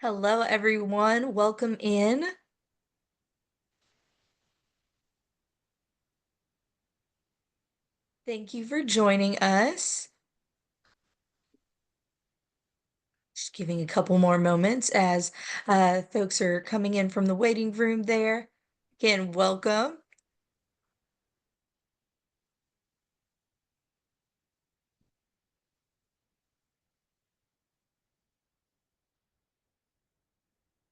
Hello, everyone. Welcome in. Thank you for joining us. Just giving a couple more moments as folks are coming in from the waiting room there. Again, welcome.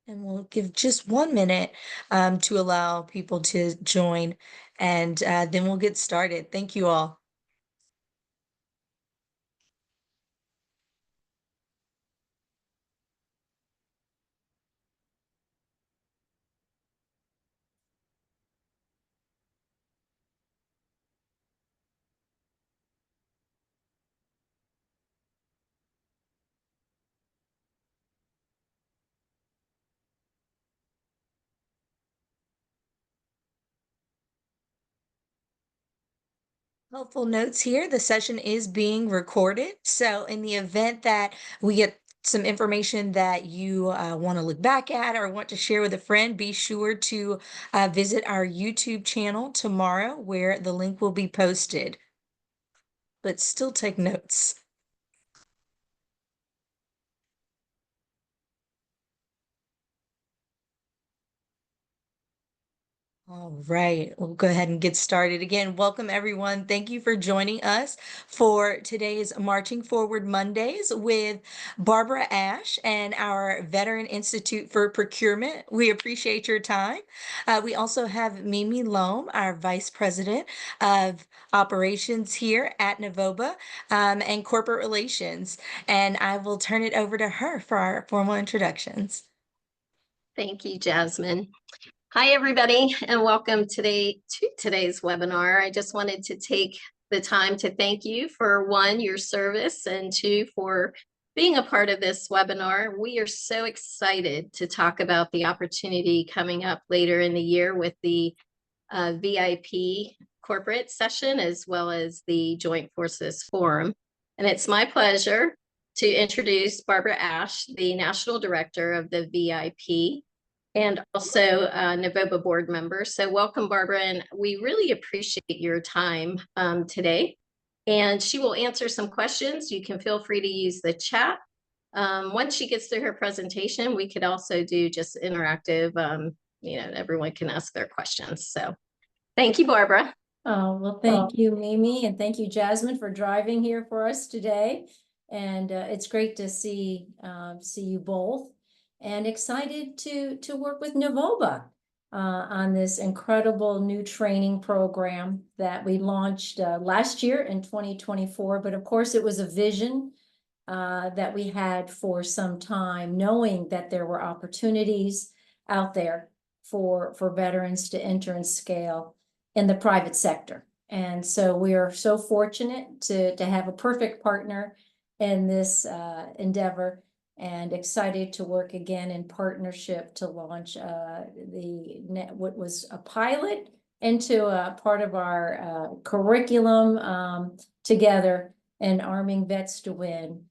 And we'll give just 1 minute to allow people to join, and then we'll get started. Thank you all. Helpful notes here. The session is being recorded. So in the event that we get some information that you want to look back at or want to share with a friend, be sure to visit our YouTube channel tomorrow where the link will be posted. But still take notes. All right, we'll go ahead and get started. Again, welcome everyone. Thank you for joining us for today's Marching Forward Mondays with Barbara Ashe and our Veteran Institute for Procurement. We appreciate your time. We also have Mimi Loam, our Vice President of Operations here at NaVOBA and Corporate Relations. And I will turn it over to her for our formal introductions. Thank you, Jasmine. Hi, everybody, and welcome to today's webinar. I just wanted to take the time to thank you for one, your service, and two, for being a part of this webinar. We are so excited to talk about the opportunity coming up later in the year with the VIP corporate session, as well as the Joint Forces Forum. And it's my pleasure to introduce Barbara Ashe, the National Director of the VIP, and also NaVOBA board member. So welcome, Barbara, and we really appreciate your time today. And she will answer some questions. You can feel free to use the chat. Once she gets through her presentation, we could also do just interactive, everyone can ask their questions. So thank you, Barbara. Oh, well, thank you, Mimi, and thank you, Jasmine, for driving here for us today. And it's great to see you both, and excited to work with NaVOBA on this incredible new training program that we launched last year in 2024. But of course, it was a vision that we had for some time, knowing that there were opportunities out there for veterans to enter and scale in the private sector. And so we are so fortunate to have a perfect partner in this endeavor, and excited to work again in partnership to launch what was a pilot into a part of our curriculum together, and arming vets to win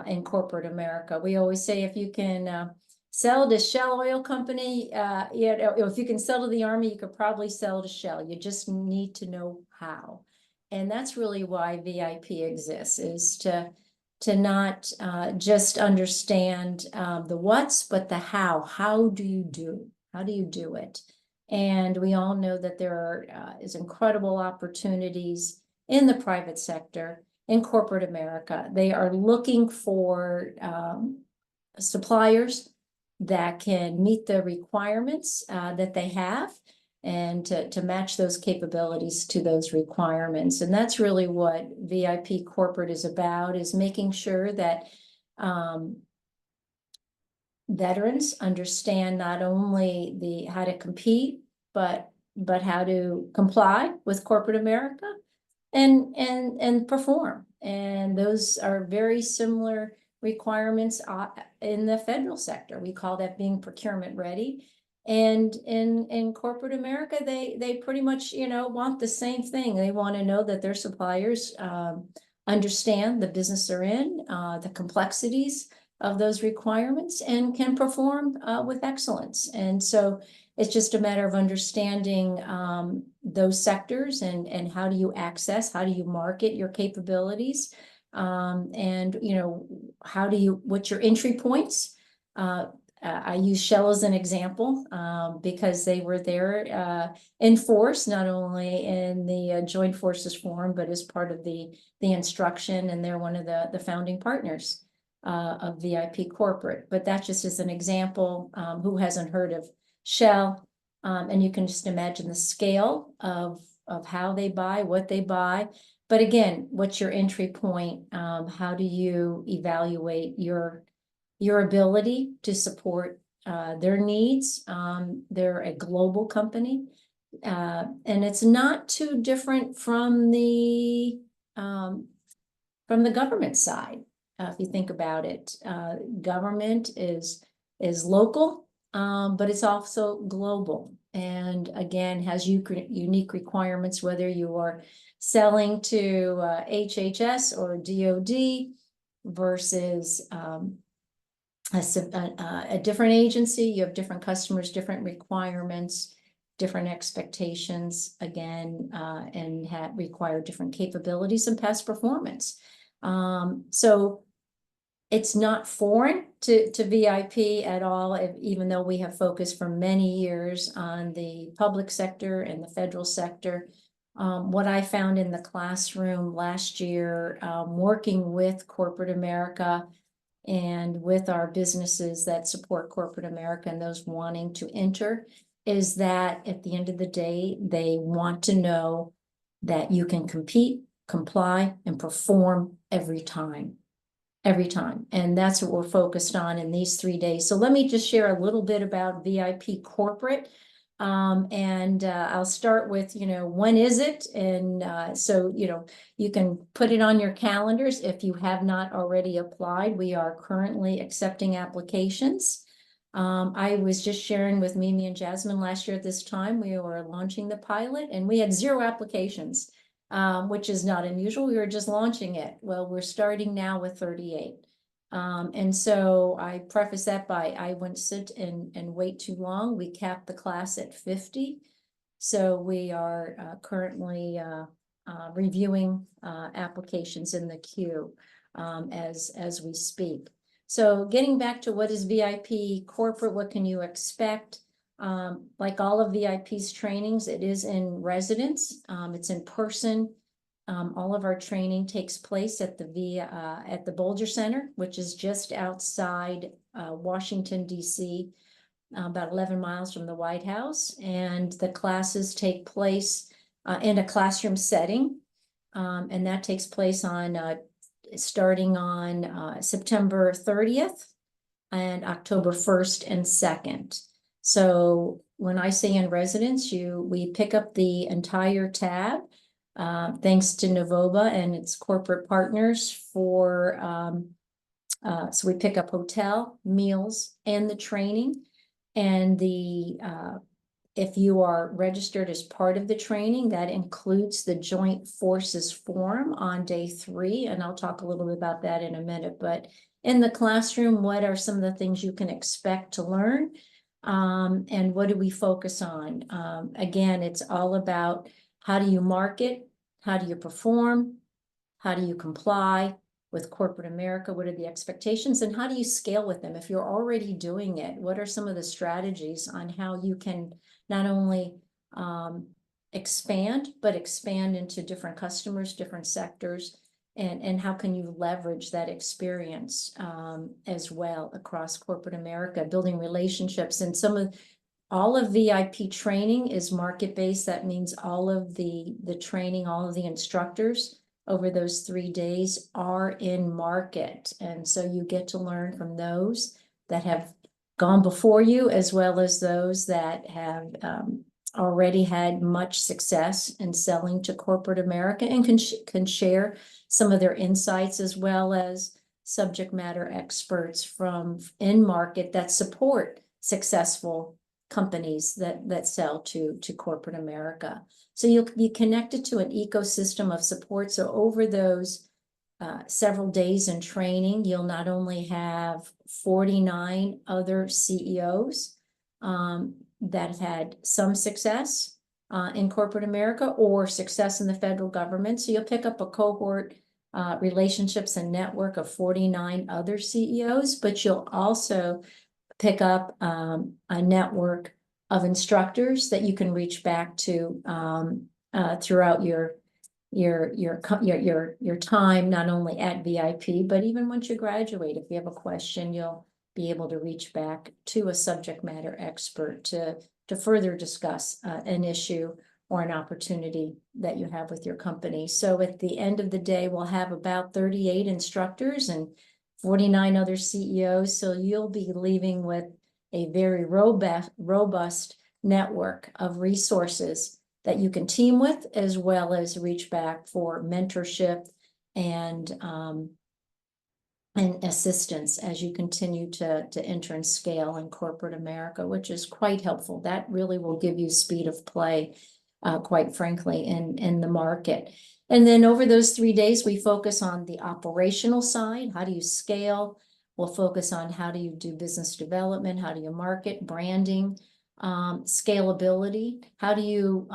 in corporate America. We always say, if you can sell to Shell Oil Company, if you can sell to the Army, you could probably sell to Shell. You just need to know how. And that's really why VIP exists, is to not just understand the what's, but the how. How do you do it? And we all know that there is incredible opportunities in the private sector, in corporate America. They are looking for suppliers that can meet the requirements that they have, and to match those capabilities to those requirements. And that's really what VIP Corporate is about, is making sure that veterans understand not only how to compete, but how to comply with corporate America and perform. And those are very similar requirements in the federal sector. We call that being procurement ready. And in corporate America, they pretty much, want the same thing. They want to know that their suppliers understand the business they're in, the complexities of those requirements and can perform with excellence. And so it's just a matter of understanding those sectors and how do you access, how do you market your capabilities, and what's your entry points. I use Shell as an example because they were there in force, not only in the Joint Forces Forum, but as part of the instruction, and they're one of the founding partners of VIP Corporate. But that just is an example. Who hasn't heard of Shell? And you can just imagine the scale of how they buy, what they buy. But again, what's your entry point? How do you evaluate your ability to support their needs? They're a global company, and it's not too different from the government side. If you think about it, government is local, but it's also global, and again has unique requirements, whether you are selling to HHS or DoD versus a different agency. You have different customers, different requirements, different expectations, again, and require different capabilities and past performance. So it's not foreign to VIP at all, even though we have focused for many years on the public sector and the federal sector. What I found in the classroom last year, working with corporate America and with our businesses that support corporate America and those wanting to enter, is that at the end of the day, they want to know that you can compete, comply, and perform every time. And that's what we're focused on in these 3 days. So let me just share a little bit about VIP Corporate. And I'll start with, when is it? And so, you can put it on your calendars if you have not already applied. We are currently accepting applications. I was just sharing with Mimi and Jasmine last year at this time, we were launching the pilot and we had 0 applications, which is not unusual. We were just launching it. Well, we're starting now with 38. And so I preface that by I wouldn't sit and wait too long. We capped the class at 50. So we are currently reviewing applications in the queue as we speak. So getting back to what is VIP Corporate, what can you expect? Like all of VIP's trainings, it is in residence. It's in person. All of our training takes place at the Bolger Center, which is just outside Washington, D.C., about 11 miles from the White House. And the classes take place in a classroom setting. And that takes place starting on September 30th and October 1st and 2nd. So when I say in residence, we pick up the entire tab. Thanks to NaVOBA and its corporate partners so we pick up hotel, meals, and the training. And if you are registered as part of the training, that includes the Joint Forces Forum on day 3. And I'll talk a little bit about that in a minute. But in the classroom, what are some of the things you can expect to learn? And what do we focus on? Again, it's all about how do you market? How do you perform? How do you comply with corporate America? What are the expectations? And how do you scale with them? If you're already doing it, what are some of the strategies on how you can not only expand, but expand into different customers, different sectors, and how can you leverage that experience as well across corporate America, building relationships. And all of VIP training is market-based. That means all of the training, all of the instructors over those 3 days are in market. And so you get to learn from those that have gone before you, as well as those that have already had much success in selling to corporate America and can share some of their insights, as well as subject matter experts from in market that support successful companies that sell to corporate America. So you'll be connected to an ecosystem of support. So over those several days in training. You'll not only have 49 other CEOs that have had some success in corporate America or success in the federal government. So you'll pick up a cohort relationships and network of 49 other CEOs, but you'll also pick up a network of instructors that you can reach back to throughout your time, not only at VIP, but even once you graduate. If you have a question, you'll be able to reach back to a subject matter expert to further discuss an issue or an opportunity that you have with your company. So at the end of the day, we'll have about 38 instructors and 49 other CEOs. So you'll be leaving with a very robust network of resources that you can team with, as well as reach back for mentorship and assistance as you continue to enter and scale in corporate America, which is quite helpful. That really will give you speed of play, quite frankly, in the market. And then over those 3 days, we focus on the operational side. How do you scale? We'll focus on how do you do business development? How do you market, branding, scalability? How do you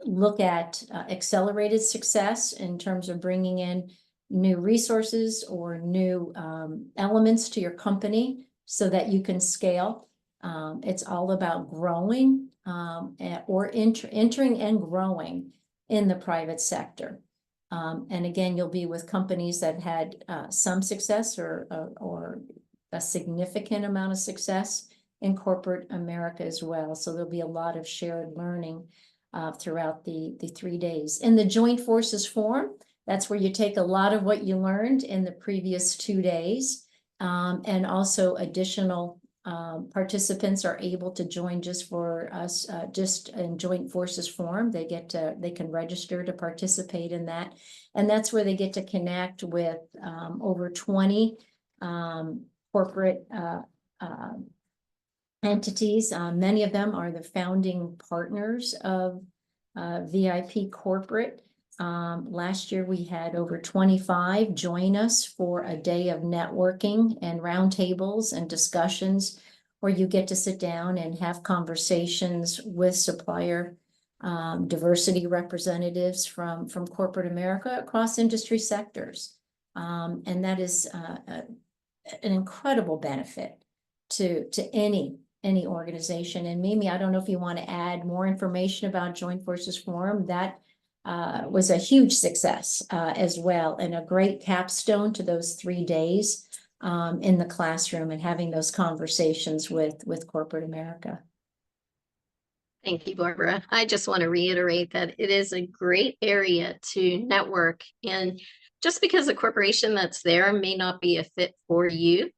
look at accelerated success in terms of bringing in new resources or new elements to your company so that you can scale? It's all about growing or entering and growing in the private sector. And again, you'll be with companies that had some success or a significant amount of success in corporate America as well. So there'll be a lot of shared learning throughout the 3 days. In the Joint Forces Forum, that's where you take a lot of what you learned in the previous 2 days. And also additional participants are able to join just for us, just in Joint Forces Forum. They can register to participate in that. And that's where they get to connect with over 20 corporate entities. Many of them are the founding partners of VIP Corporate. Last year we had over 25 join us for a day of networking and roundtables and discussions where you get to sit down and have conversations with supplier diversity representatives from corporate America across industry sectors. And that is an incredible benefit to any organization. And Mimi, I don't know if you want to add more information about Joint Forces Forum. That was a huge success as well, and a great capstone to those 3 days in the classroom and having those conversations with corporate America. Thank you, Barbara. I just want to reiterate that it is a great area to network. And just because a corporation that's there may not be a fit for you,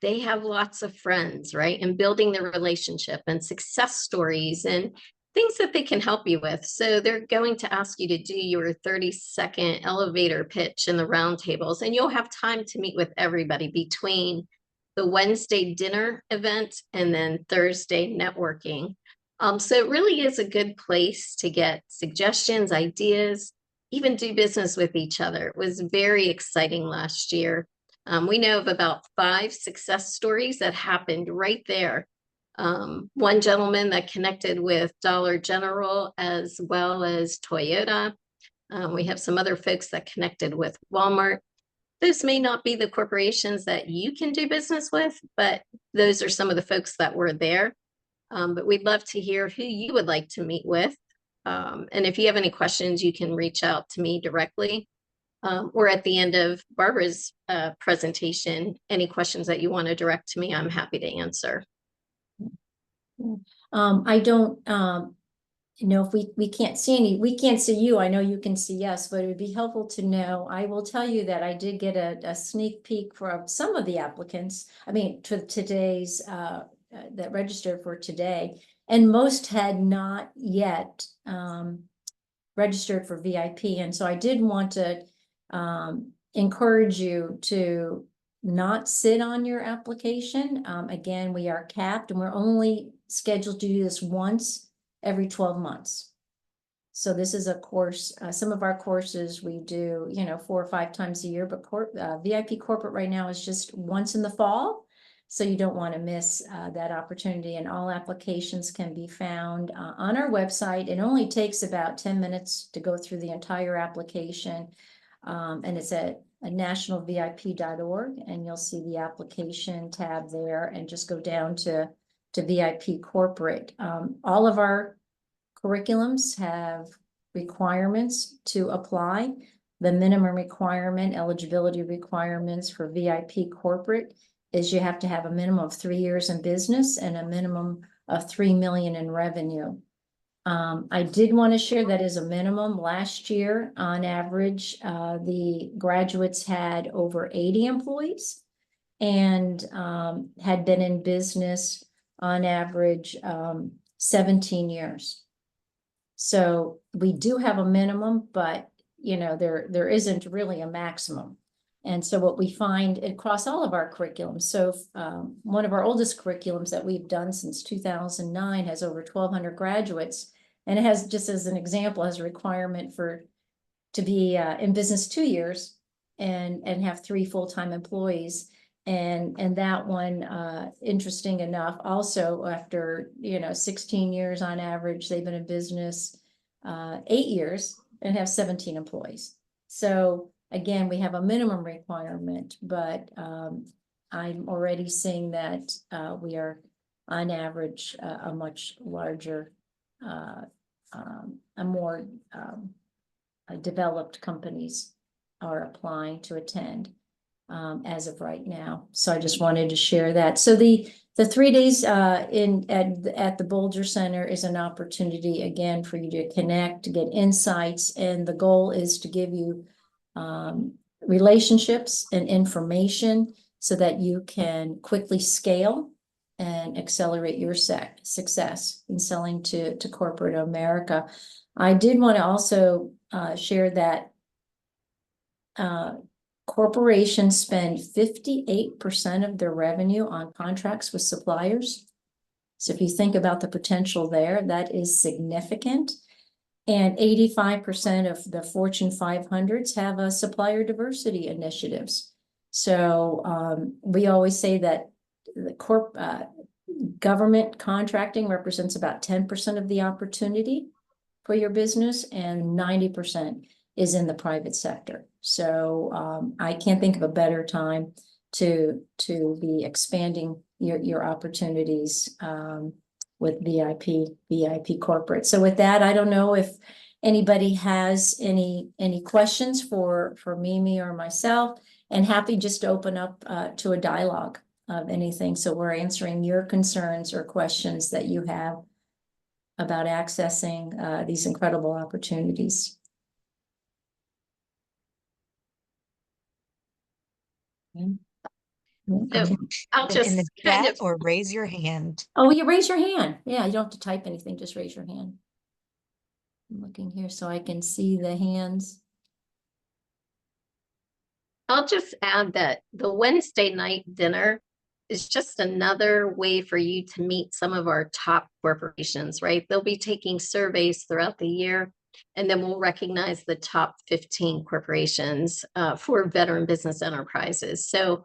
they have lots of friends, right? And building the relationship and success stories and things that they can help you with. So they're going to ask you to do your 30-second elevator pitch in the roundtables, and you'll have time to meet with everybody between the Wednesday dinner event and then Thursday networking. So it really is a good place to get suggestions, ideas, even do business with each other. It was very exciting last year. We know of about 5 success stories that happened right there. One gentleman that connected with Dollar General as well as Toyota. We have some other folks that connected with Walmart. Those may not be the corporations that you can do business with, but those are some of the folks that were there. But we'd love to hear who you would like to meet with. And if you have any questions, you can reach out to me directly. Or at the end of Barbara's presentation, any questions that you want to direct to me, I'm happy to answer. I don't know if we can't see we can't see you. I know you can see us, but it would be helpful to know. I will tell you that I did get a sneak peek from some of the applicants. I mean, to today's that registered for today, and most had not yet registered for VIP. And so I did want to encourage you to not sit on your application. Again, we are capped and we're only scheduled to do this once every 12 months. So this is a course, some of our courses we do, 4 or 5 times a year, but VIP corporate right now is just once in the fall. So you don't want to miss that opportunity, and all applications can be found on our website. It only takes about 10 minutes to go through the entire application. And it's at nationalvip.org, and you'll see the application tab there, and just go down to VIP corporate. All of our curriculums have requirements to apply. The minimum requirement, eligibility requirements for VIP corporate is you have to have a minimum of 3 years in business and a minimum of 3 million in revenue. I did want to share that as a minimum. Last year, on average, the graduates had over 80 employees and had been in business on average 17 years. So we do have a minimum, but there isn't really a maximum. And so what we find across all of our curriculums, so one of our oldest curriculums that we've done since 2009 has over 1,200 graduates, and it has, just as an example, has a requirement to be in business 2 years and have 3 full-time employees. And that one, interesting enough, also after 16 years on average, they've been in business 8 years and have 17 employees. So again, we have a minimum requirement, but I'm already seeing that we are on average a much larger, a more developed companies are applying to attend as of right now. So I just wanted to share that. So the 3 days at the Bolger Center is an opportunity again for you to connect, to get insights, and the goal is to give you relationships and information so that you can quickly scale and accelerate your success in selling to corporate America. I did want to also share that corporations spend 58% of their revenue on contracts with suppliers. So if you think about the potential there, that is significant. And 85% of the Fortune 500s have a supplier diversity initiatives. So we always say that the government contracting represents about 10% of the opportunity for your business, and 90% is in the private sector. So I can't think of a better time to be expanding your opportunities with VIP corporate. So with that, I don't know if anybody has any questions for Mimi or myself, and happy just to open up to a dialogue of anything. So we're answering your concerns or questions that you have about accessing these incredible opportunities. So I'll In the just kind chat of, or raise your hand. Oh, you raise your hand. Yeah, you don't have to type anything, just raise your hand. I'm looking here so I can see the hands. I'll just add that the Wednesday night dinner is just another way for you to meet some of our top corporations, right? They'll be taking surveys throughout the year, and then we'll recognize the top 15 corporations for veteran business enterprises. So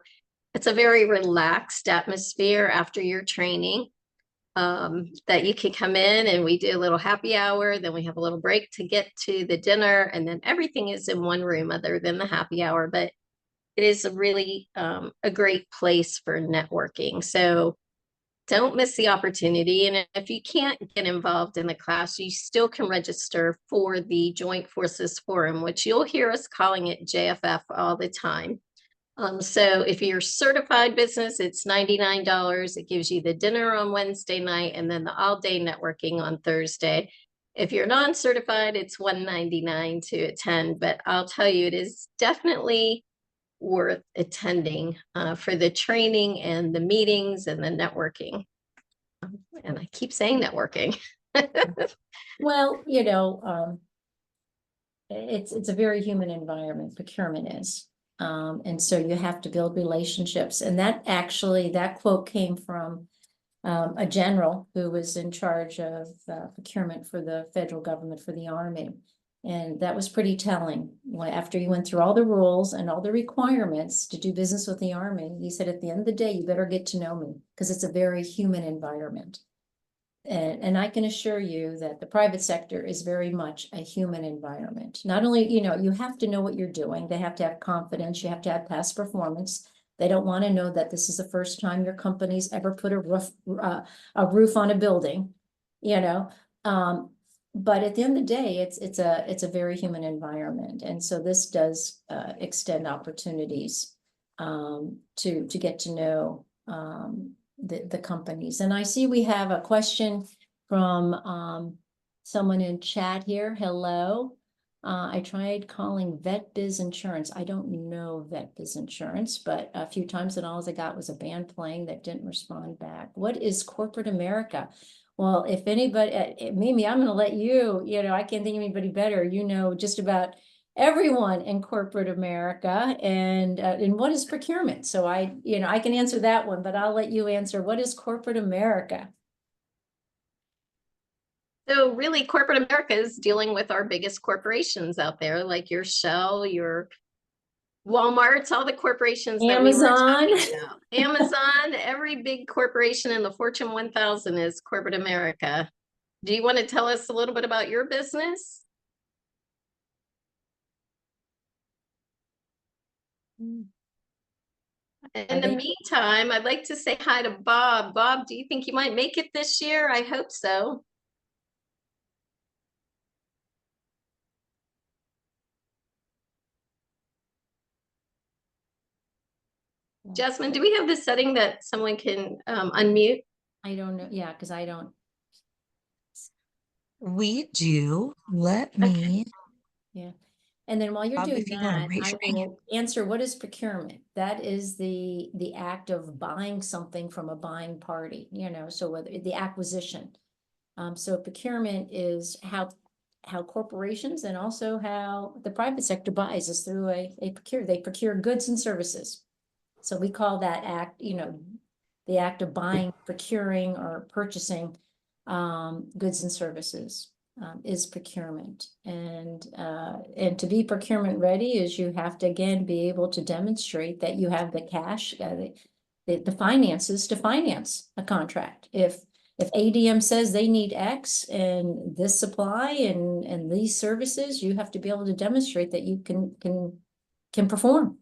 it's a very relaxed atmosphere after your training that you can come in, and we do a little happy hour, then we have a little break to get to the dinner, and then everything is in one room other than the happy hour. But it is a really a great place for networking. So don't miss the opportunity. And if you can't get involved in the class, you still can register for the Joint Forces Forum, which you'll hear us calling it JFF all the time. So if you're certified business, it's $99. It gives you the dinner on Wednesday night and then the all-day networking on Thursday. If you're non-certified, it's $199 to attend. But I'll tell you, it is definitely worth attending for the training and the meetings and the networking. And I keep saying networking. Well, it's a very human environment, procurement is. And so you have to build relationships. And that quote came from a general who was in charge of procurement for the federal government for the Army. And that was pretty telling. After he went through all the rules and all the requirements to do business with the Army, he said, at the end of the day, you better get to know me because it's a very human environment. And I can assure you that the private sector is very much a human environment. Not only, you have to know what you're doing. They have to have confidence. You have to have past performance. They don't want to know that this is the first time your company's ever put a roof on a building, but at the end of the day, it's a very human environment. And so this does extend opportunities to get to know the companies. And I see we have a question from someone in chat here. Hello. I tried calling VetBiz Insurance. I don't know VetBiz Insurance, but a few times and all I got was a band playing that didn't respond back. What is corporate America? Well, if anybody, Mimi, I'm going to let you, I can't think of anybody better. Just about everyone in corporate America and what is procurement? So I can answer that one, but I'll let you answer. What is corporate America? So really, corporate America is dealing with our biggest corporations out there, like your Shell, your Walmart's, all the corporations that we were talking about. Amazon, every big corporation in the Fortune 1000 is corporate America. Do you want to tell us a little bit about your business? In the meantime, I'd like to say hi to Bob. Bob, do you think you might make it this year? I hope so. Jasmine, do we have the setting that someone can unmute? I don't know. Yeah, because I don't. We do. Let me. Yeah. And then while you're Bob, doing if you want to that, raise I your hand. will answer, what is procurement? That is the act of buying something from a buying party, so whether the acquisition. So procurement is how corporations and also how the private sector buys is through they procure goods and services. So we call that act, the act of buying, procuring, or purchasing goods and services is procurement. And to be procurement ready is you have to, again, be able to demonstrate that you have the cash, the finances to finance a contract. If ADM says they need X and this supply and these services, you have to be able to demonstrate that you can perform.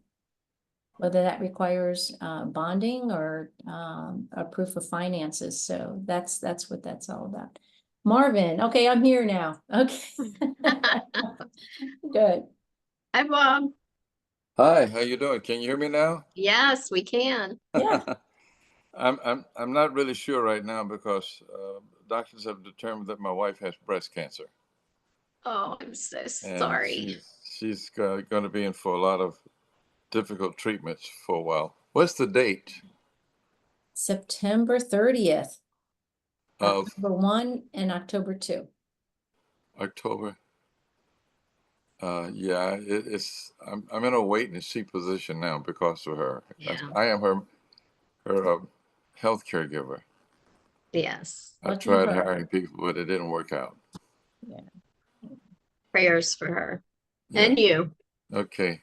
Whether that requires bonding or a proof of finances. So that's what that's all about. Marvin, okay, I'm here now. Okay. Good. Hi, Bob. Hi, how you doing? Can you hear me now? Yes, we can. Yeah. I'm not really sure right now because doctors have determined that my wife has breast cancer. Oh, I'm so And sorry. she's going to be in for a lot of difficult treatments for a while. What's the date? September 30th. Of October 1 and October 2. October. Yeah, I'm in a wait and see position now because of her. Yeah. I am her health caregiver. Yes. I tried hiring people, but it didn't work out. Yeah. Prayers for her. Yeah. And you. Okay.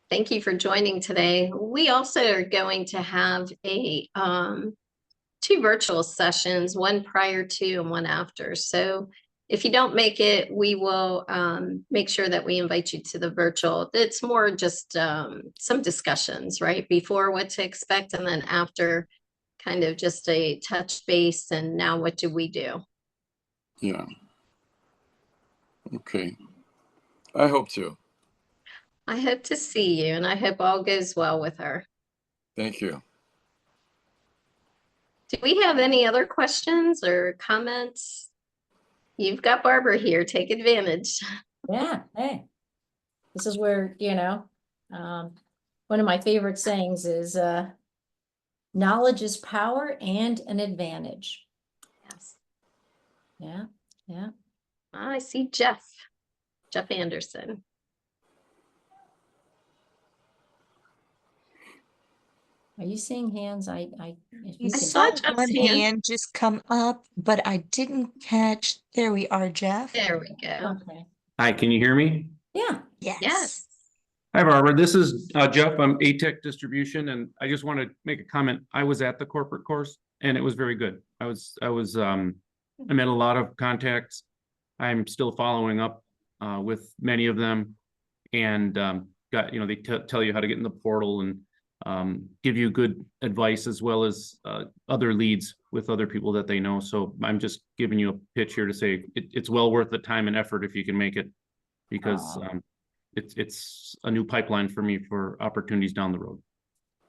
Thank you for joining today. We also are going to have a 2 virtual sessions, one prior to and one after. So if you don't make it, we will make sure that we invite you to the virtual. It's more just some discussions, right? Before what to expect, and then after, kind of just a touch base. And now what do we do? Yeah. Okay. I hope to. I hope to see you, and I hope all goes well with her. Thank you. Do we have any other questions or comments? You've got Barbara here. Take advantage. Yeah. Hey, this is where, one of my favorite sayings is, knowledge is power and an advantage. Yes. Yeah. Yeah. I see Jeff Anderson. Are you seeing hands? If you I I can. saw saw Jeff's one hand. hand just come up, but I didn't catch. There we are, Jeff. There we go. Okay. Hi, can you hear me? Yeah. Yes. Yes. Hi, Barbara. This is Jeff. I'm ATEC Distribution, and I just want to make a comment. I was at the corporate course, and it was very good. I met a lot of contacts. I'm still following up with many of them, and they tell you how to get in the portal and give you good advice as well as other leads with other people that they know. So I'm just giving you a pitch here to say it's well worth the time and effort if you can make it, because it's a new pipeline for me for opportunities down the road.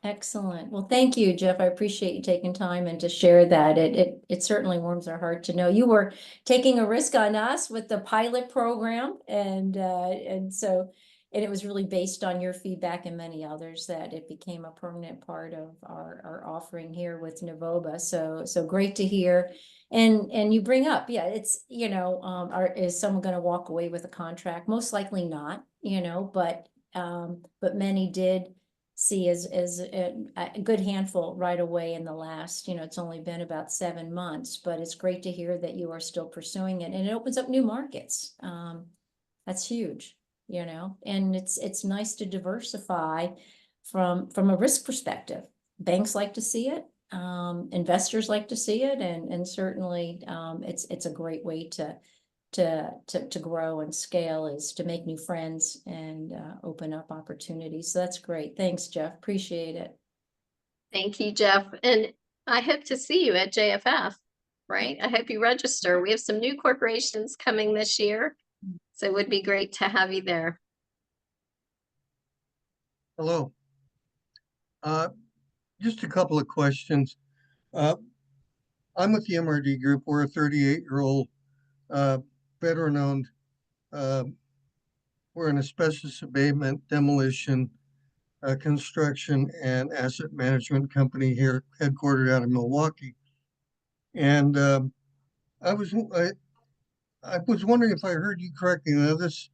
Excellent. Well, thank you, Jeff. I appreciate you taking time and to share that. It certainly warms our heart to know you were taking a risk on us with the pilot program, and it was really based on your feedback and many others that it became a permanent part of our offering here with NaVOBA. So great to hear. And you bring up, yeah, it's is someone going to walk away with a contract? Most likely not, but many did see as a good handful right away in the last, it's only been about 7 months, but it's great to hear that you are still pursuing it, and it opens up new markets. That's huge, and it's nice to diversify from a risk perspective. Banks like to see it, investors like to see it, and certainly it's a great way to grow and scale, is to make new friends and open up opportunities. So that's great. Thanks, Jeff. Appreciate it. Thank you, Jeff. And I hope to see you at JFF, right? I hope you register. We have some new corporations coming this year, so it would be great to have you there. Hello. Just a couple of questions. I'm with the MRD Group. We're a 38-year-old veteran-owned. We're an asbestos abatement, demolition, construction, and asset management company here, headquartered out of Milwaukee. And I was wondering if I heard you correctly. Now, this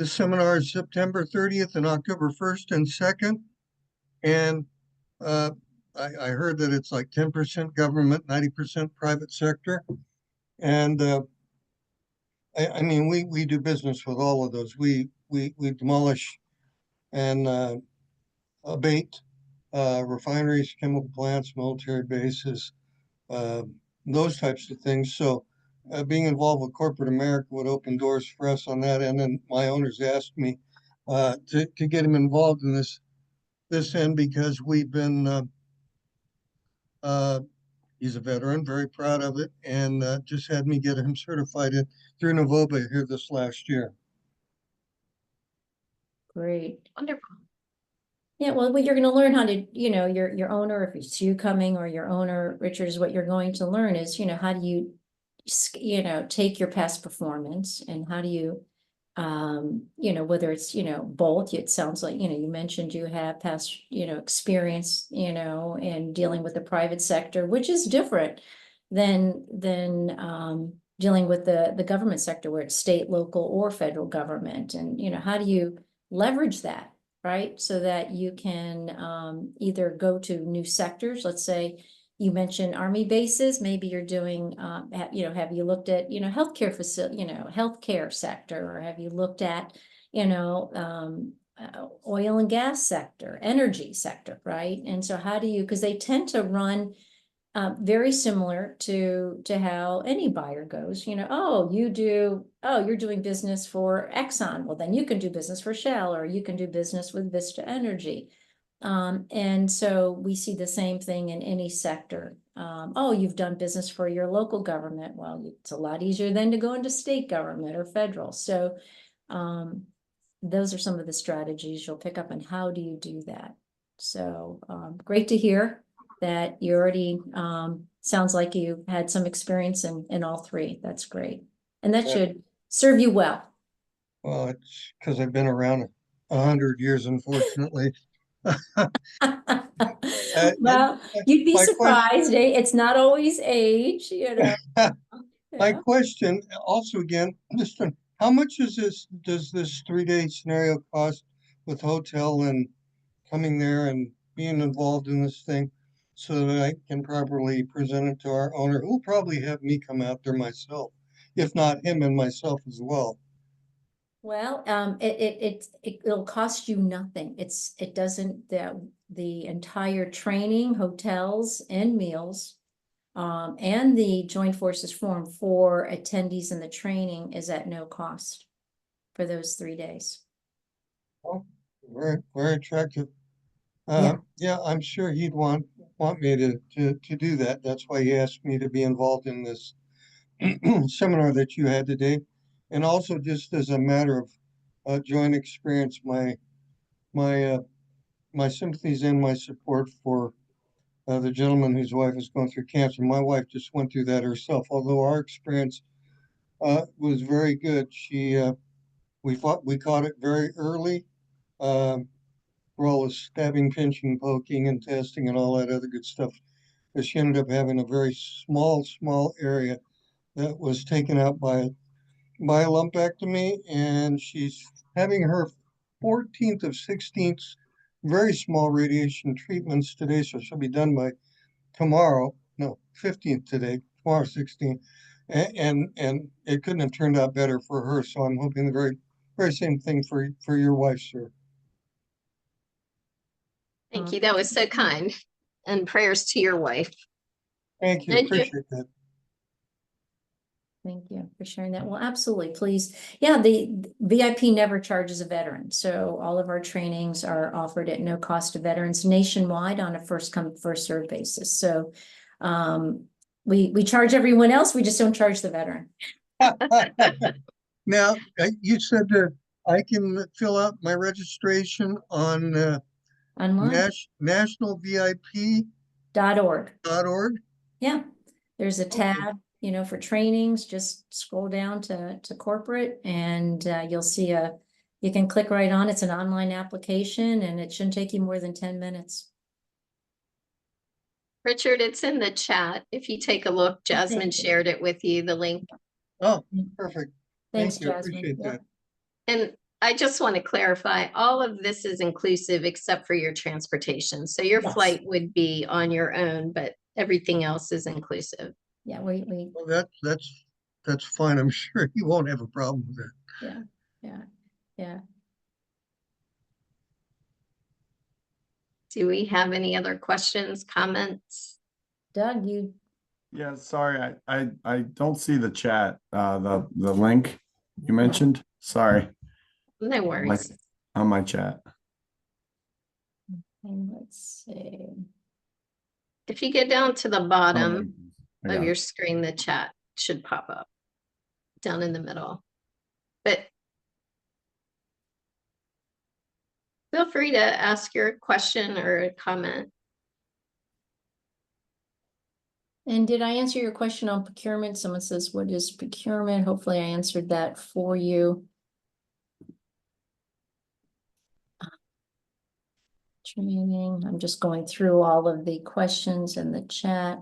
seminar is September 30th and October 1st and 2nd. And I heard that it's like 10% government, 90% private sector. And I mean, we do business with all of those. We demolish and abate refineries, chemical plants, military bases, those types of things. So being involved with corporate America would open doors for us on that end. And my owners asked me to get him involved in this end, because we've been he's a veteran, very proud of it, and just had me get him certified through NaVOBA here this last year. Great. Wonderful. Yeah, well, what you're going to learn how to, your owner, if it's you coming, or your owner, Richard, is what you're going to learn is, how do you, take your past performance, and how do you, whether it's, both. It sounds like, you mentioned you have past, experience, in dealing with the private sector, which is different than dealing with the government sector, where it's state, local, or federal government. And, how do you leverage that, right? So that you can either go to new sectors. Let's say you mentioned Army bases, maybe you're doing, have you looked at, healthcare facility, healthcare sector, or have you looked at, oil and gas sector, energy sector, right? And so how do you, because they tend to run very similar to how any buyer goes, you're doing business for Exxon. Well, then you can do business for Shell, or you can do business with Vista Energy. And so we see the same thing in any sector. You've done business for your local government. Well, it's a lot easier than to go into state government or federal. So those are some of the strategies you'll pick up, and how do you do that? So great to hear that you already sounds like you had some experience in all three. That's great. And that should serve you well. Well, it's because I've been around 100 years, unfortunately. Well, you'd be my surprised. It's not always age, My question also, again, how much does this 3-day scenario cost with hotel and coming there and, being involved in this thing so that I can properly present it to our owner, who'll probably have me come out there myself, if not him and myself as well. Well, it'll cost you nothing. It doesn't, the entire training, hotels and meals, and the joint forces form for attendees in the training is at no cost for those 3 days. Oh, very, very attractive. Yeah. Yeah, I'm sure he'd want me to do that. That's why he asked me to be involved in this seminar that you had today. And also just as a matter of joint experience, my my sympathies and my support for the gentleman whose wife is going through cancer. My wife just went through that herself. Although our experience was very good, we caught it very early. Um, for all the stabbing, pinching, poking, and testing, and all that other good stuff. But she ended up having a very small area that was taken out by a lumpectomy, and she's having her 14th of 16th very small radiation treatments today, so she'll be done by tomorrow. No, 15th today, tomorrow 16th. And it couldn't have turned out better for her. So I'm hoping the very same thing for your wife, sir. Thank you. That was so kind. And prayers to your wife. Thank you. And you. Appreciate that. Thank you for sharing that. Well, absolutely, please. Yeah, the VIP never charges a veteran. So all of our trainings are offered at no cost to veterans nationwide on a first come, first served basis. So we charge everyone else, we just don't charge the veteran. Now, you said that I can fill out my registration on Online. nationalvip.org. .org. Yeah, there's a Okay. tab, you know, for trainings. Just scroll down to corporate and you'll see you can click right on. It's an online application and it shouldn't take you more than 10 minutes. Richard, it's in the chat. If you take a look, Jasmine shared it with you, the link. Oh, perfect. Thanks, Thank you. Jasmine. Appreciate Yeah. that. And I just want to clarify, all of this is inclusive except for your transportation. So your Yes. flight would be on your own, but everything else is inclusive. Yeah, Well, that's fine. I'm sure you won't have a problem with that. yeah. Do we have any other questions, comments? Doug, you, Yeah, sorry, I don't see the chat, the link you mentioned. Sorry, No worries. on my chat. let's see. If you get down to the bottom I got of it. your screen, the chat should pop up down in the middle. But feel free to ask your question or a comment. And did I answer your question on procurement? Someone says, what is procurement? Hopefully I answered that for you. Training. I'm just going through all of the questions in the chat.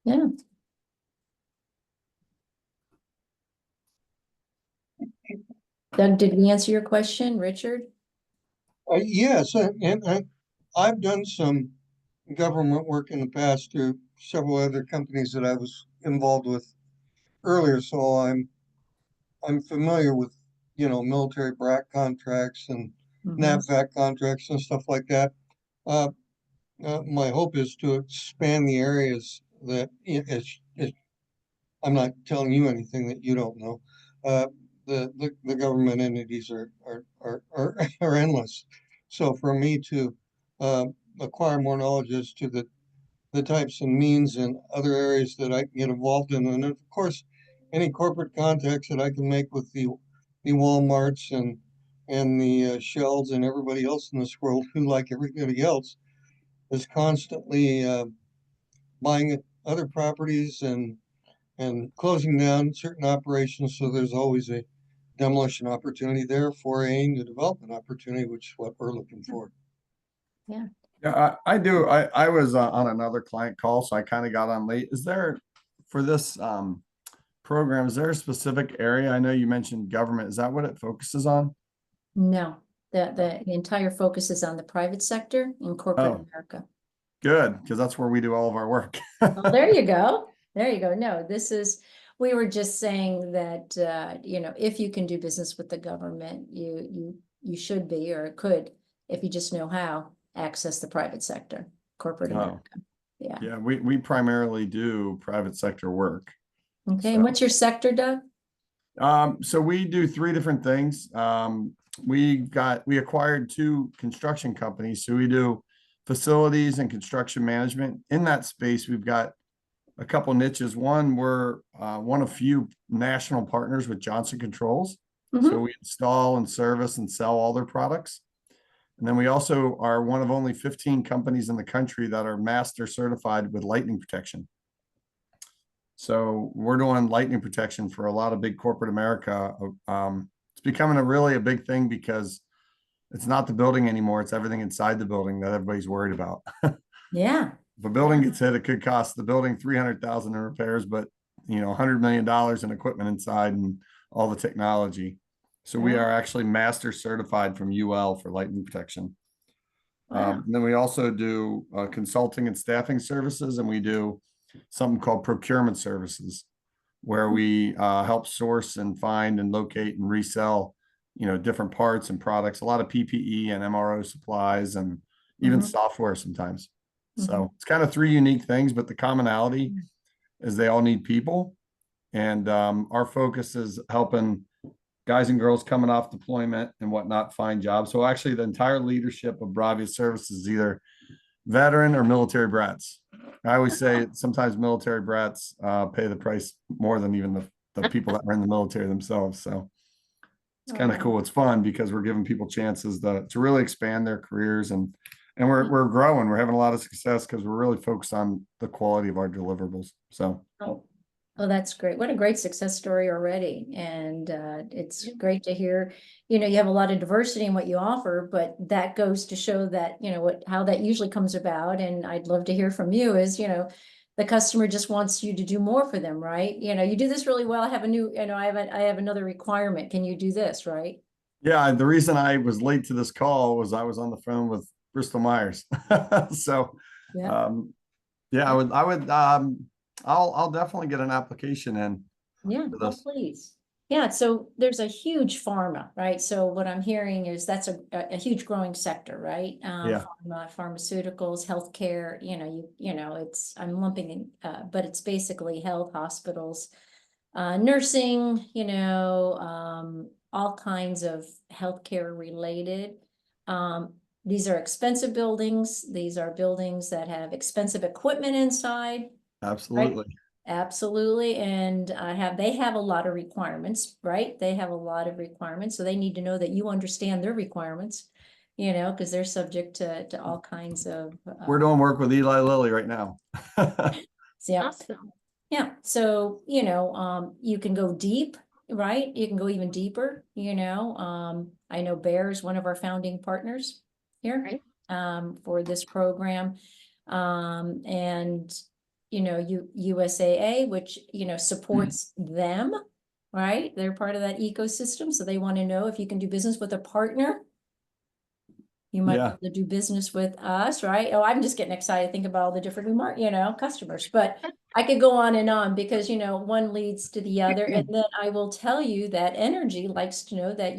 Yeah. Doug, did we answer your question, Richard? Yes, and I've done some government work in the past through several other companies that I was involved with earlier, so I'm familiar with, military BRAC contracts and NAVFAC contracts and stuff like that. My hope is to expand the areas that I'm not telling you anything that you don't know. The government entities are endless. So for me to acquire more knowledge as to the types and means and other areas that I can get involved in, and of course, any corporate contacts that I can make with the Walmarts and the Shells and everybody else in this world who, like everybody else, is constantly buying other properties and closing down certain operations. So there's always a demolition opportunity there for a development opportunity, which is what we're looking for. Yeah. Yeah, I do. I was on another client call, so I kind of got on late. Is there, for this program, is there a specific area? I know you mentioned government. Is that what it focuses on? No, the entire focus is on the private sector in corporate Oh. America. Good, because that's where we do all of our work. Well, there you go. There you go. No, we were just saying that, if you can do business with the government, you should be, or could, if you just know how, access the private sector, corporate Oh. America. Yeah. Yeah, we primarily do private sector work. Okay. And what's your sector, Doug? So we do 3 different things. We acquired 2 construction companies. So we do facilities and construction management. In that space, we've got a couple niches. One, we're one of few national partners with Johnson Controls. So we install and service and sell all their products. And then we also are one of only 15 companies in the country that are master certified with lightning protection. So we're doing lightning protection for a lot of big corporate America. It's becoming a big thing because it's not the building anymore. It's everything inside the building that everybody's worried about. Yeah. If a building gets hit, it could cost the building $300,000 in repairs, but $100 million in equipment inside and all the technology. So we are actually master certified from UL for lightning protection. Wow. And then we also do consulting and staffing services, and we do something called procurement services, where we help source and find and locate and resell, different parts and products, a lot of PPE and MRO supplies, and even software sometimes. So it's kind of 3 unique things, but the commonality is they all need people. And our focus is helping guys and girls coming off deployment and whatnot find jobs. So actually the entire leadership of Bravia Services is either veteran or military brats. I always say sometimes military brats pay the price more than even the people that are in the military themselves. So it's kind of cool. It's fun because we're giving people chances to really expand their careers, and we're growing. We're having a lot of success because we're really focused on the quality of our deliverables. So. Oh, that's great. What a great success story already. And it's great to hear, you have a lot of diversity in what you offer, but that goes to show that, how that usually comes about. And I'd love to hear from you is, the customer just wants you to do more for them, right? You do this really well. I have I have another requirement. Can you do this, right? Yeah, the reason I was late to this call was I was on the phone with Bristol Myers. So, Yeah. yeah, I'll definitely get an application in. Yeah, for oh, this. please. Yeah, so there's a huge pharma, right? So what I'm hearing is that's a huge growing sector, right? Yeah. Pharmaceuticals, healthcare, I'm lumping in, but it's basically health, hospitals, nursing, all kinds of healthcare related. These are expensive buildings. These are buildings that have expensive equipment inside. Absolutely. Absolutely. And they have a lot of requirements, right? They have a lot of requirements. So they need to know that you understand their requirements, because they're subject to all kinds of. We're doing work with Eli Lilly right now. Yeah. Awesome. Yeah. So, you can go deep, right? You can go even deeper, I know Bear is one of our founding partners here, Right. for this program. And USAA, which, supports them, right? They're part of that ecosystem. So they want to know if you can do business with a partner, you might be able to do business with us, right? Oh, I'm just getting excited. Think about all the different customers, but I could go on because, one leads to the other. And then I will tell you that Energy likes to know that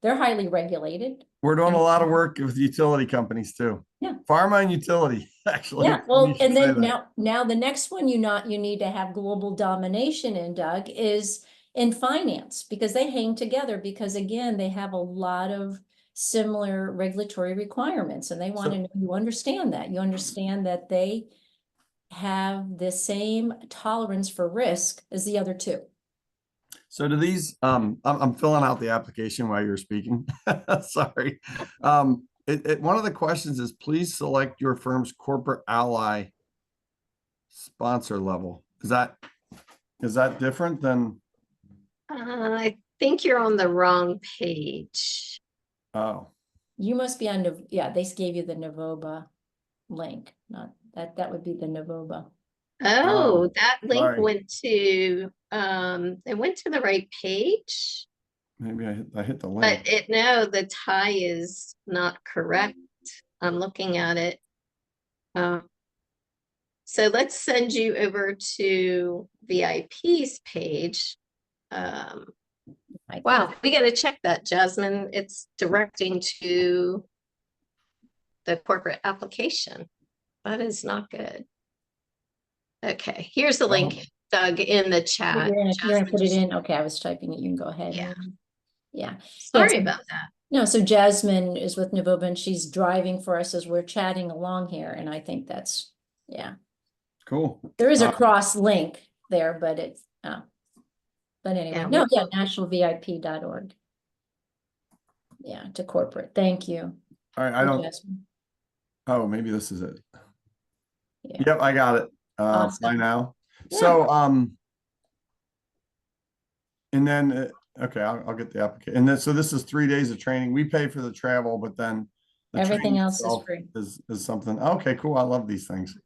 they're highly regulated. We're doing a lot of work with utility companies too. Yeah. Pharma and utility, actually. Yeah, well, and then now the next one you need to have global domination in, Doug, is in finance, because they hang together, because again, they have a lot of similar regulatory requirements, and they want to know you understand that they have the same tolerance for risk as the other two. So do these, I'm filling out the application while you're speaking. Sorry. One of the questions is, please select your firm's corporate ally sponsor level. Is that different than? I think you're on the wrong page. Oh. You must be on, they gave you the NaVOBA link, not that would be the NaVOBA. Oh, that link sorry. went to, it went to the right page. Maybe I hit the But link. no, the tie is not correct. I'm looking at it. So let's send you over to VIP's page. Wow, we got to check that, Jasmine. It's directing to the corporate application. That is not good. Okay, here's the link, Doug, in the chat. You're gonna put it Jasmine, in? Okay, I was typing it. You can go ahead. Yeah. Yeah. Sorry Yes. about that. No, so Jasmine is with NaVOBA and she's driving for us as we're chatting along here. And I think that's, yeah, Cool. there is a cross link there, but it's, but anyway, Yeah, no, yeah, nationalvip.org. Yeah, to corporate. Thank you. All right. I don't. Jasmine. Oh, maybe this is it. Yeah. Yep, I got it. Awesome. By now. Yeah. So, and then, okay, I'll get the application. And then, so this is 3 days of training. We pay for the travel, but then the Everything training else is itself free. is something. Okay, cool. I love these things.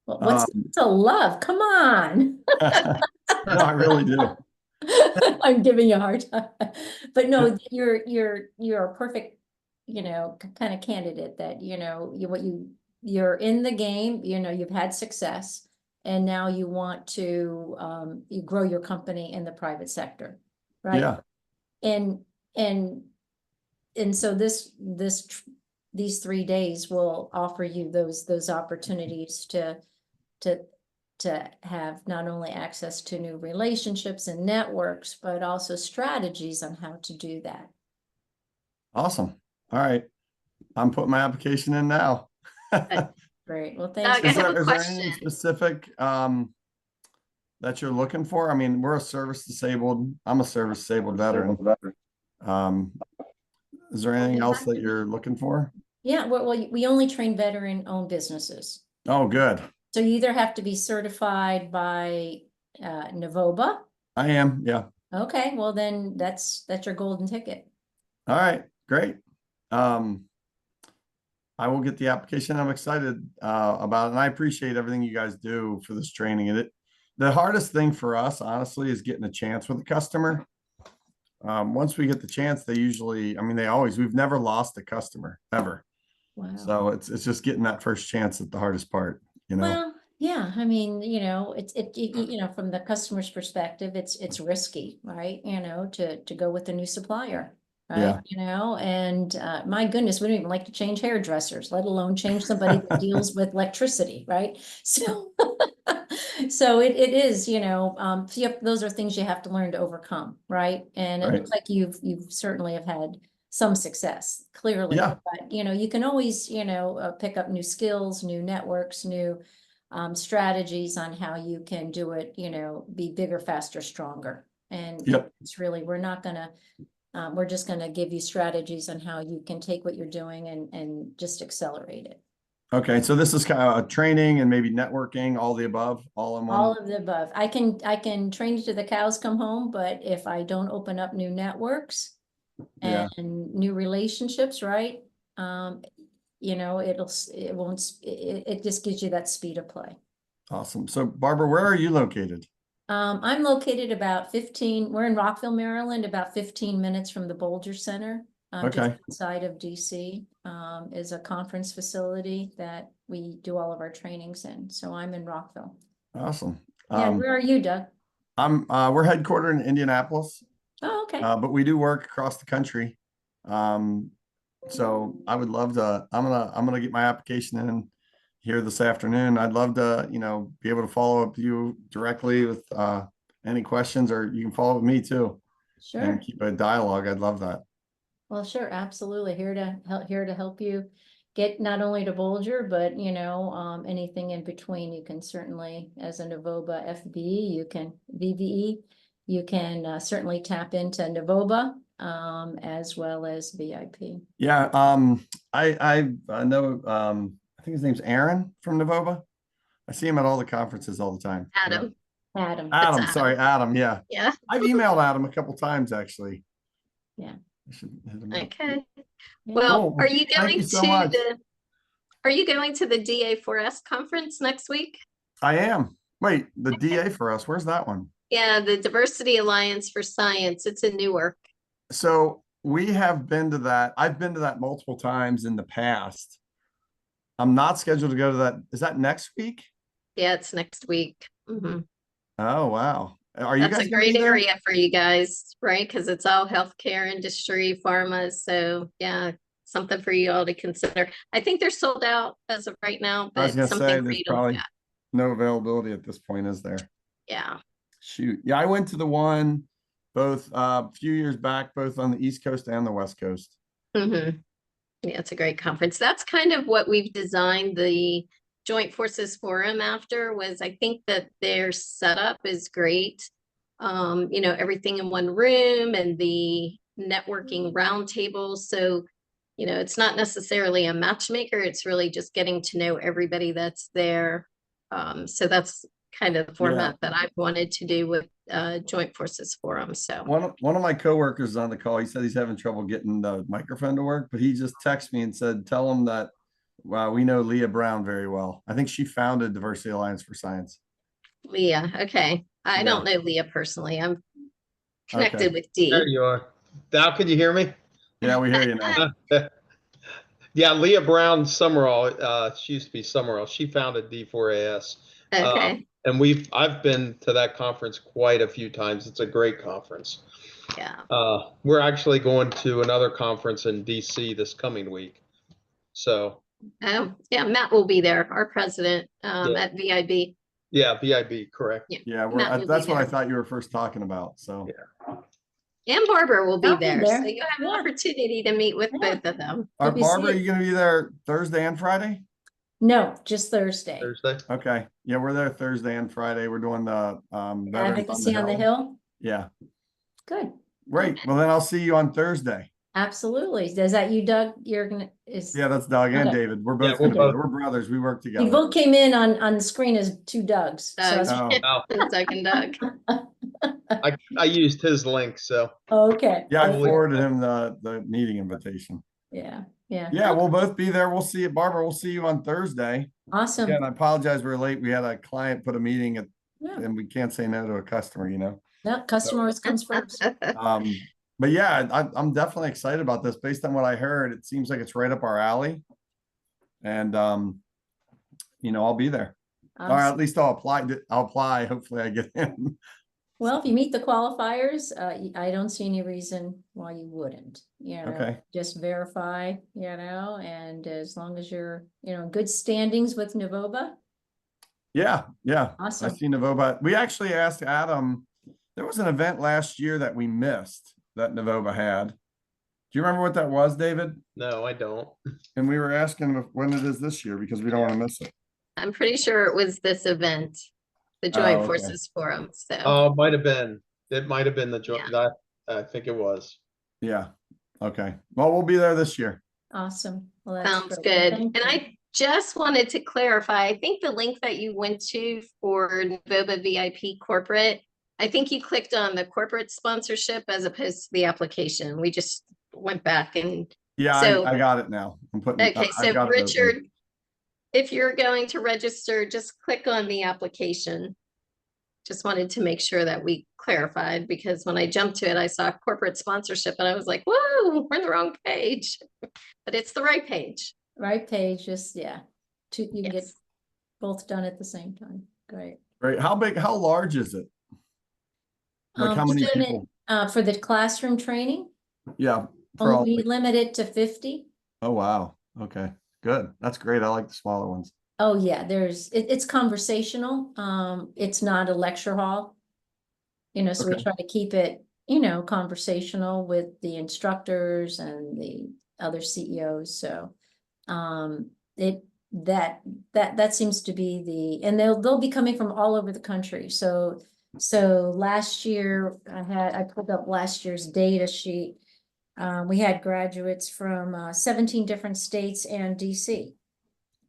Well, what's to love? Come on. No, I really do. I'm giving you a hard time. But no, you're a perfect, kind of candidate that, you're in the game, you've had success. And now you want to you grow your company in the private sector, right? Yeah. And so these 3 days will offer you those opportunities to have not only access to new relationships and networks, but also strategies on how to do that. Awesome. All right. I'm putting my application in now. Great. Well, thanks. Doug, I have a Is there question. anything specific that you're looking for? I mean, we're a service disabled. I'm a service disabled veteran. Is there anything else that you're looking for? Yeah, well, we only train veteran-owned businesses. Oh, good. So you either have to be certified by NaVOBA. I am. Yeah. Okay, well then that's your golden ticket. All right. Great. I will get the application. I'm excited about it. And I appreciate everything you guys do for this training. And the hardest thing for us, honestly, is getting a chance with the customer. Once we get the chance, they usually, I mean, we've never lost a customer ever. Wow. So it's just getting that first chance that's the hardest part, Well, yeah, I mean, from the customer's perspective, it's risky, right? To go with a new supplier, right? Yeah. And my goodness, we don't even like to change hairdressers, let alone change somebody that deals with electricity, right? So, so it is, those are things you have to learn to overcome, right? And it looks like you've certainly have had some success, clearly. Yeah. But, you can always, pick up new skills, new networks, new strategies on how you can do it, be bigger, faster, stronger. And it's really, we're just gonna give you strategies on how you can take what you're doing and just accelerate it. Okay, so this is kind of a training and maybe networking, all the above, all in one. All of the above. I can train you to the cows come home, but if I don't open up new networks and new relationships, right? It just gives you that speed of play. Awesome. So Barbara, where are you located? I'm located we're in Rockville, Maryland, about 15 minutes from the Bolger Center. Okay. Just outside of DC is a conference facility that we do all of our trainings in. So I'm in Rockville. Awesome. Yeah, where are you, Doug? We're headquartered in Indianapolis. Oh, okay. But we do work across the country. So I would love to, I'm gonna get my application in here this afternoon. I'd love to, be able to follow up with you directly with any questions, or you can follow up with me too. Sure. And keep a dialogue. I'd love that. Well, sure, absolutely. Here to help you get not only to Bolger, but anything in between. You can certainly, as a NaVOBA FB, VVE, you can certainly tap into NaVOBA as well as VIP. Yeah, I know. I think his name's Aaron from NaVOBA. I see him at all the conferences all the time. Adam. Sorry, Adam. Yeah. Yeah. I've emailed Adam a couple times actually. Yeah. I should hit him up. Okay. Well, Cool. are you Thank going you so to much. the DA4S conference next week? I am. Wait, the DA for us. Where's that one? Yeah, the Diversity Alliance for Science. It's in Newark. So we have been to that. I've been to that multiple times in the past. I'm not scheduled to go to that. Is that next week? Yeah, it's next week. Mhm. Oh, wow. Are you That's guys a gonna be great there? area for you guys, right? Because it's all healthcare industry, pharma. So yeah, something for you all to consider. I think they're sold out as of right now, I was but gonna say something for there's you to look probably at. no availability at this point, is there? Yeah. Shoot. Yeah, I went to the one both a few years back, both on the East Coast and the West Coast. Mm-hmm. Yeah, it's a great conference. That's kind of what we've designed the Joint Forces Forum after, was I think that their setup is great. Everything in one room and the networking roundtable. So, it's not necessarily a matchmaker. It's really just getting to know everybody that's there. So that's kind of the format that I've wanted to do with Joint Forces Forum. So One of my coworkers is on the call. He said he's having trouble getting the microphone to work, but he just texted me and said, "Tell him that we know Leah Brown very well. I think she founded Diversity Alliance for Science." Leah, okay. I Yeah. don't know Leah personally. I'm connected Okay. with There D. you are. Now, could you hear me? Yeah, we hear you now. Yeah, Leah Brown Summerall, she used to be Summerall. She founded D4AS. Okay. And I've been to that conference quite a few times. It's a great conference. Yeah. We're actually going to another conference in DC this coming week. So, Oh, yeah, Matt will be there, our president, Yeah. at VIB. yeah, VIB, correct. Yeah, Matt will that's be what I there. thought you were first talking about. So And Barbara will be I'll be there. there. So you have an Yeah. opportunity to meet with Yeah. both of them. Are Good to see Barbara, are you. you gonna be there Thursday and Friday? No, just Thursday. Thursday. Okay. Yeah, we're there Thursday and Friday. We're doing the Veterans Advocacy on the Hill. Yeah. Good. Great. Well, then I'll see you on Thursday. Absolutely. Is that you, Doug? You're gonna, Yeah, that's Doug and Okay. David. We're Yeah, both we're gonna be there. both- We're brothers. We work you together. both came in on the screen as two Dougs. So Doug. that's- Oh, Oh, Doug and Doug. I used his link, so. okay. yeah, I Okay. forwarded him the meeting invitation. Yeah. Yeah. Yeah, we'll both be there. We'll see you, Barbara. We'll see you on Thursday. Awesome. Yeah, and I apologize, we're late. We had a client put a meeting at, Yeah. and we can't say no to a customer, you know? No, customers comes first. But yeah, I'm definitely excited about this. Based on what I heard, it seems like it's right up our alley. And, I'll be there. Or at Awesome. least I'll apply. Hopefully I get in. Well, if you meet the qualifiers, I don't see any reason why you wouldn't, Okay. just verify, and as long as you're, in good standings with NaVOBA. Yeah. Awesome. I see NaVOBA. We actually asked Adam, there was an event last year that we missed that NaVOBA had. Do you remember what that was, David? No, I don't. And we were asking him when it is this year because we don't want to miss it. I'm pretty sure it was this event, the Joint okay. Forces Forum. So Oh, it might have been. It might have been the joint. Yeah. I think it was. Yeah. Okay. Well, we'll be there this year. Awesome. Well, that's sounds great. good. Thank And you. I just wanted to clarify, I think the link that you went to for NaVOBA VIP corporate, I think you clicked on the corporate sponsorship as opposed to the application. We just went back and Yeah, So- I got it now. I'm putting. okay, I've so got it open. Richard, if you're going to register, just click on the application. Just wanted to make sure that we clarified, because when I jumped to it, I saw corporate sponsorship and I was like, whoa, we're on the wrong page. But it's the right page. Right page, just, you can get Yes. both done at the same time. Great. Great. How large is it? Like how Just many doing it, people? For the classroom training, Yeah. For all, only limited to 50. oh, wow. Okay, good. That's great. I like the smaller ones. Oh, yeah, it's conversational. It's not a lecture hall. So we Okay. try to keep it, conversational with the instructors and the other CEOs. So, that seems to be and they'll be coming from all over the country. So last year I pulled up last year's data sheet. We had graduates from 17 different states and DC.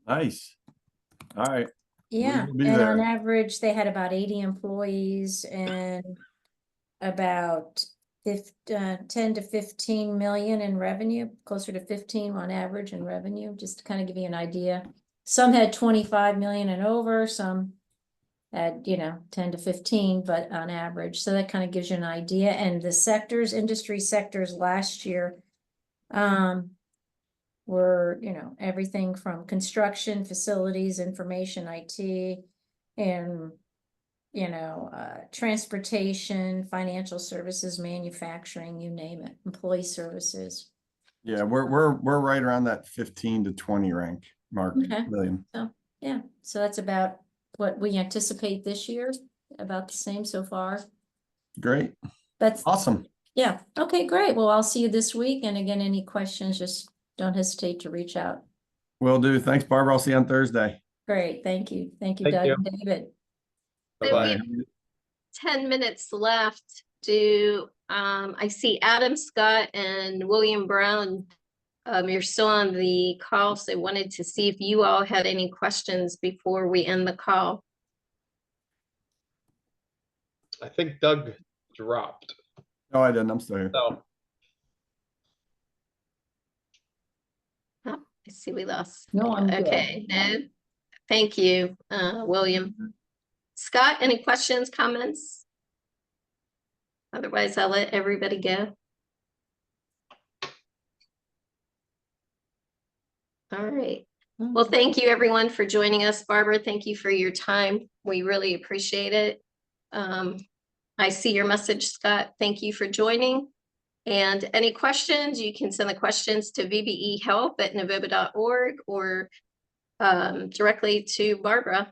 Nice. All right. Yeah, will be and on there. average, they had about 80 employees and about 10 to 15 million in revenue, closer to 15 on average in revenue, just to kind of give you an idea. Some had 25 million and over, some at, 10 to 15, but on average. So that kind of gives you an idea. And the sectors, industry sectors last year, were, everything from construction, facilities, information, IT, and, transportation, financial services, manufacturing, you name it, employee services. Yeah, we're right around that 15 to 20 rank mark Okay. million. So, yeah, so that's about what we anticipate this year, about the same so far. Great. That's Awesome. Yeah, okay, great. Well, I'll see you this week. And again, any questions, just don't hesitate to reach out. Will do. Thanks, Barbara. I'll see you on Thursday. Great, thank you. Thank you, Thank Doug you. and David. So we Bye-bye. have 10 minutes left. I see Adam Scott and William Brown. You're still on the call, so I wanted to see if you all had any questions before we end the call. I think Doug dropped. No, I didn't. I'm still here. So Oh, I see we lost. No, I'm good. Okay, no, thank you, William. Scott, any questions, comments? Otherwise, I'll let everybody go. All right. Well, thank you everyone for joining us. Barbara, thank you for your time. We really appreciate it. I see your message, Scott. Thank you for joining. And any questions, you can send the questions to vbehelp@navoba.org or directly to Barbara.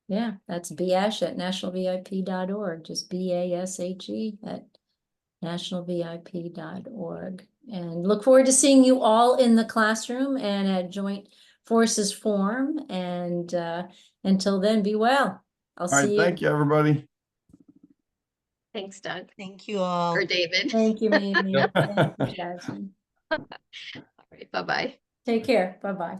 Yeah, that's BASHE@nationalvip.org, just BASHE@nationalvip.org. And look forward to seeing you all in the classroom and at Joint Forces Forum. And until then, be well. I'll All right. see you. Thank you, everybody. Thanks, Doug. Thank you all. Or David. Thank you, Mimi. Yep. Thank you, Jasmine. All right, bye-bye. Take care. Bye-bye.